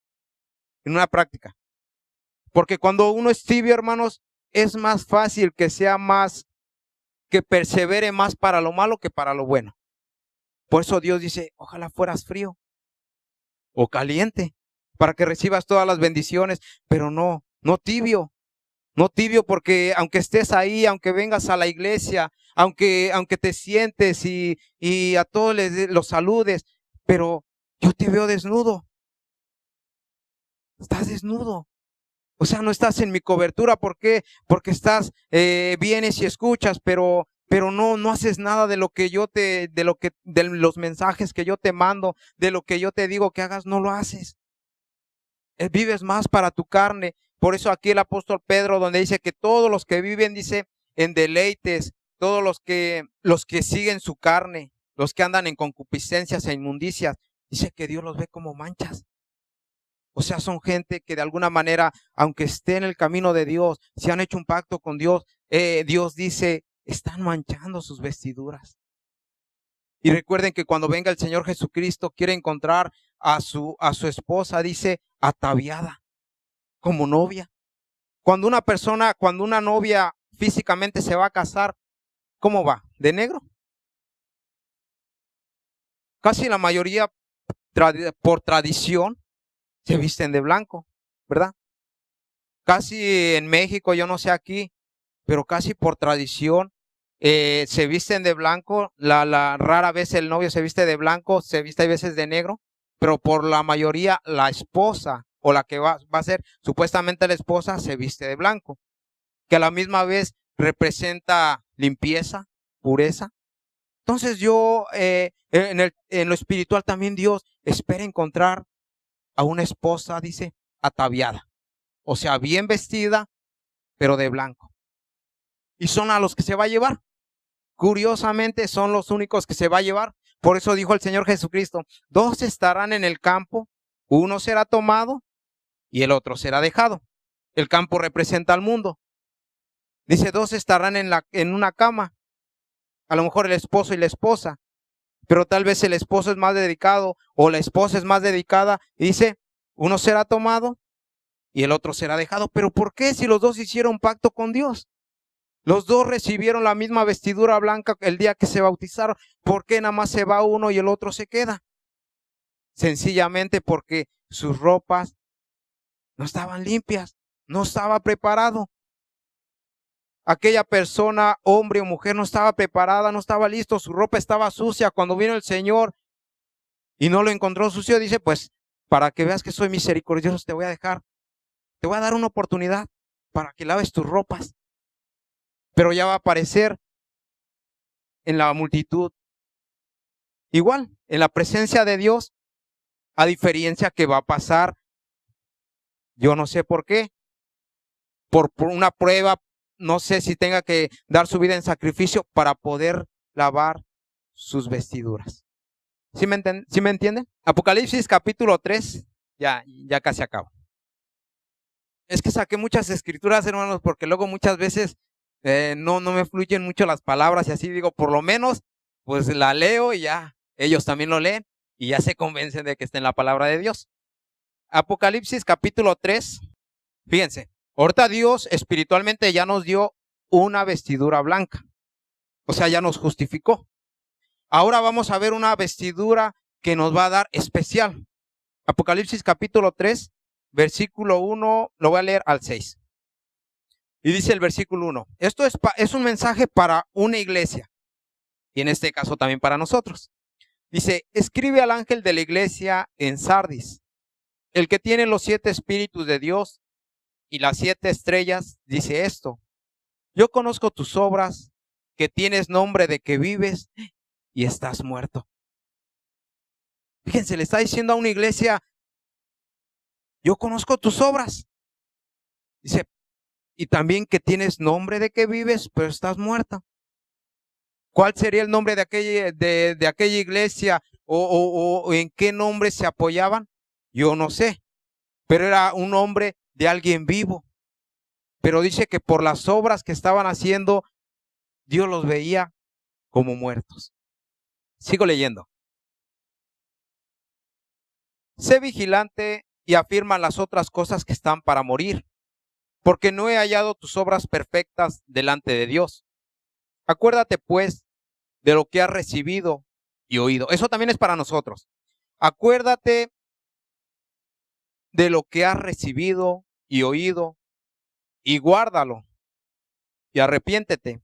En una práctica. Porque cuando uno es tibio, hermanos, es más fácil que persevere más para lo malo que para lo bueno. Por eso Dios dice, ojalá fueras frío o caliente, para que recibas todas las bendiciones, pero no tibio. No tibio, porque aunque estés ahí, aunque vengas a la iglesia, aunque te sientes y a todos los saludes, pero yo te veo desnudo. Estás desnudo. O sea, no estás en mi cobertura. ¿Por qué? Porque vienes y escuchas, pero no haces nada de lo que de los mensajes que yo te mando, de lo que yo te digo que hagas, no lo haces. Vives más para tu carne. Por eso aquí el apóstol Pedro, donde dice que todos los que viven, dice, en deleites, todos los que siguen su carne, los que andan en concupiscencias e inmundicias, dice que Dios los ve como manchas. O sea, son gente que de alguna manera, aunque esté en el camino de Dios, si han hecho un pacto con Dios, Dios dice, están manchando sus vestiduras. Y recuerden que cuando venga el Señor Jesucristo, quiere encontrar a su esposa, dice, ataviada, como novia. Cuando una novia físicamente se va a casar, ¿cómo va? ¿De negro? Casi la mayoría, por tradición, se visten de blanco, ¿verdad? Casi en México, yo no sé aquí, pero casi por tradición se visten de blanco. La rara vez el novio se viste de blanco, se viste a veces de negro, pero por la mayoría la esposa o la que va a ser supuestamente la esposa se viste de blanco, que a la misma vez representa limpieza, pureza. Entonces en lo espiritual también Dios espera encontrar a una esposa, dice, ataviada. O sea, bien vestida, pero de blanco. Y son a los que se va a llevar. Curiosamente, son los únicos que se va a llevar. Por eso dijo el Señor Jesucristo, 2 estarán en el campo, uno será tomado y el otro será dejado. El campo representa al mundo. Dice, 2 estarán en una cama. A lo mejor el esposo y la esposa. Pero tal vez el esposo es más dedicado o la esposa es más dedicada. Y dice, uno será tomado y el otro será dejado. ¿Pero por qué? Si los dos hicieron pacto con Dios. Los dos recibieron la misma vestidura blanca el día que se bautizaron. ¿Por qué nada más se va uno y el otro se queda? Sencillamente porque sus ropas no estaban limpias, no estaba preparado. Aquella persona, hombre o mujer, no estaba preparada, no estaba listo, su ropa estaba sucia. Cuando vino el Señor y no lo encontró sucio, dice, pues, para que veas que soy misericordioso, te voy a dar una oportunidad para que laves tus ropas. Pero ya va a aparecer en la multitud. Igual, en la presencia de Dios, a diferencia que va a pasar, yo no sé por qué, por una prueba, no sé si tenga que dar su vida en sacrificio para poder lavar sus vestiduras. ¿Sí me entienden? Apocalipsis capítulo 3, ya casi acabo. Es que saqué muchas escrituras, hermanos, porque luego muchas veces no me fluyen mucho las palabras y así digo, por lo menos, pues la leo y ya, ellos también lo leen y ya se convencen de que está en la palabra de Dios. Apocalipsis capítulo 3, fíjense, ahorita Dios espiritualmente ya nos dio una vestidura blanca, o sea, ya nos justificó. Ahora vamos a ver una vestidura que nos va a dar especial. Apocalipsis capítulo 3, versículo 1, lo voy a leer al 6. Y dice el versículo 1, esto es un mensaje para una iglesia, y en este caso también para nosotros. Dice, escribe al ángel de la iglesia en Sardis, el que tiene los 7 espíritus de Dios y las 7 estrellas, dice esto, yo conozco tus obras, que tienes nombre de que vives y estás muerto. Fíjense, le está diciendo a una iglesia, yo conozco tus obras. Dice, y también que tienes nombre de que vives, pero estás muerta. ¿Cuál sería el nombre de aquella iglesia o en qué nombre se apoyaban? Yo no sé, pero era un nombre de alguien vivo. Pero dice que por las obras que estaban haciendo, Dios los veía como muertos. Sigo leyendo. Sé vigilante y afirma las otras cosas que están para morir, porque no he hallado tus obras perfectas delante de Dios. Acuérdate, pues, de lo que has recibido y oído. Eso también es para nosotros. Acuérdate de lo que has recibido y oído, y guárdalo, y arrepiéntete,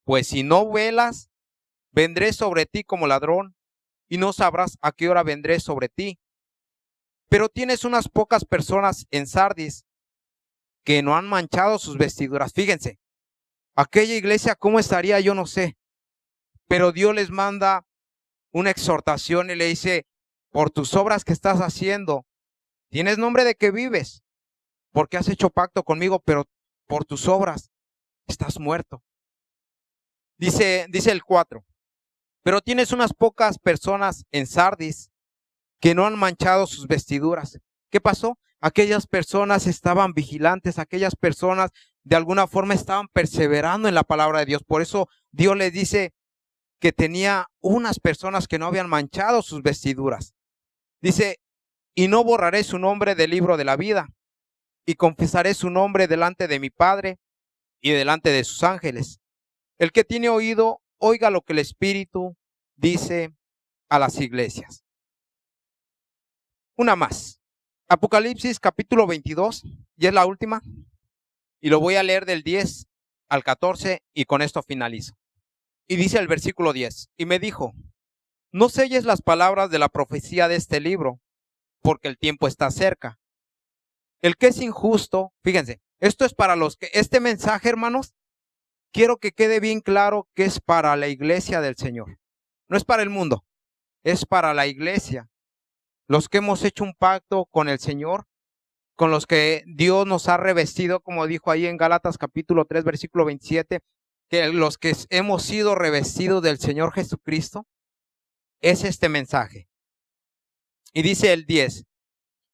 pues si no velas, vendré sobre ti como ladrón, y no sabrás a qué hora vendré sobre ti. Pero tienes unas pocas personas en Sardis que no han manchado sus vestiduras. Fíjense, aquella iglesia, ¿cómo estaría? Yo no sé. Pero Dios les manda una exhortación y le dice, por tus obras que estás haciendo, tienes nombre de que vives, porque has hecho pacto conmigo, pero por tus obras estás muerto. Dice el 4, pero tienes unas pocas personas en Sardis que no han manchado sus vestiduras. ¿Qué pasó? Aquellas personas estaban vigilantes, aquellas personas de alguna forma estaban perseverando en la palabra de Dios. Por eso Dios les dice que tenía unas personas que no habían manchado sus vestiduras. Dice, y no borraré su nombre del libro de la vida, y confesaré su nombre delante de mi Padre y delante de sus ángeles. El que tiene oído, oiga lo que el Espíritu dice a las iglesias. Una más. Apocalipsis capítulo 22, y es la última, y lo voy a leer del 10 al 14, y con esto finalizo. Y dice el versículo 10, y me dijo, no selles las palabras de la profecía de este libro, porque el tiempo está cerca. El que es injusto, fíjense, esto es para los que, este mensaje, hermanos, quiero que quede bien claro que es para la iglesia del Señor. No es para el mundo, es para la iglesia. Los que hemos hecho un pacto con el Señor, con los que Dios nos ha revestido, como dijo ahí en Gálatas capítulo 3, versículo 27, que los que hemos sido revestidos del Señor Jesucristo, es este mensaje. Y dice el 10,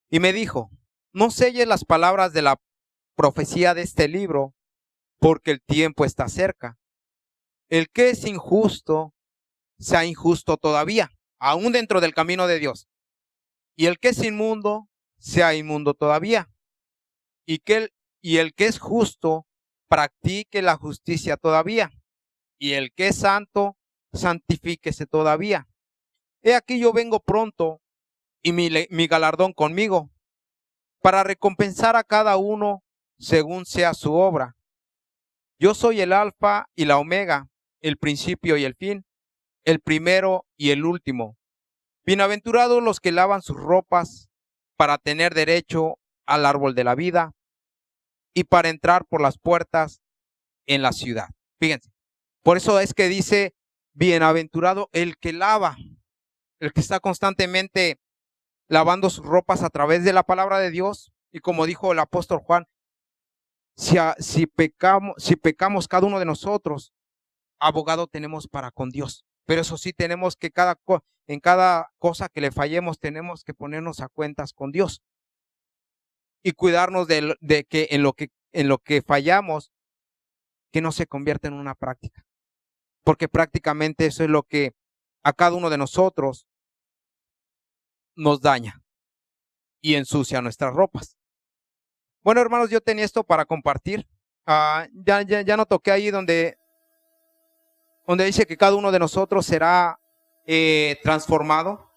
y me dijo, no selles las palabras de la profecía de este libro, porque el tiempo está cerca. El que es injusto, sea injusto todavía, aún dentro del camino de Dios. Y el que es inmundo, sea inmundo todavía. Y el que es justo, practique la justicia todavía. Y el que es santo, santifíquese todavía. He aquí yo vengo pronto, y mi galardón conmigo, para recompensar a cada uno según sea su obra. Yo soy el Alfa y la Omega, el principio y el fin, el primero y el último. Bienaventurados los que lavan sus ropas para tener derecho al árbol de la vida y para entrar por las puertas en la ciudad. Fíjense, por eso es que dice, bienaventurado el que lava, el que está constantemente lavando sus ropas a través de la palabra de Dios. Y como dijo el apóstol Juan, si pecamos cada uno de nosotros, abogado tenemos para con Dios. Pero eso sí, tenemos que en cada cosa que le fallemos, tenemos que ponernos a cuentas con Dios y cuidarnos de que en lo que fallamos, que no se convierta en una práctica. Porque prácticamente eso es lo que a cada uno de nosotros nos daña y ensucia nuestras ropas. Bueno, hermanos, yo tenía esto para compartir. Ya no toqué ahí donde dice que cada uno de nosotros será transformado,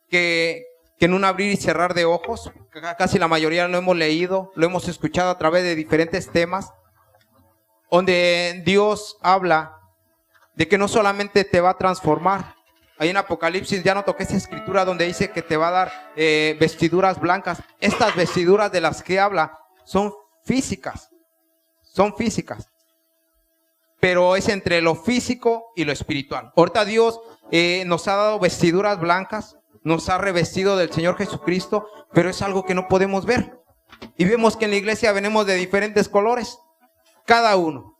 que en un abrir y cerrar de ojos, casi la mayoría lo hemos leído, lo hemos escuchado a través de diferentes temas, donde Dios habla de que no solamente te va a transformar. Ahí en Apocalipsis ya no toqué esa escritura donde dice que te va a dar vestiduras blancas. Estas vestiduras de las que habla son físicas, pero es entre lo físico y lo espiritual. Ahorita Dios nos ha dado vestiduras blancas, nos ha revestido del Señor Jesucristo, pero es algo que no podemos ver. Y vemos que en la iglesia venimos de diferentes colores, cada uno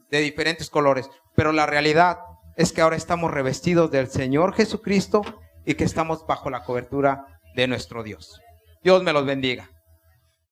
de diferentes colores, pero la realidad es que ahora estamos revestidos del Señor Jesucristo y que estamos bajo la cobertura de nuestro Dios. Dios me los bendiga.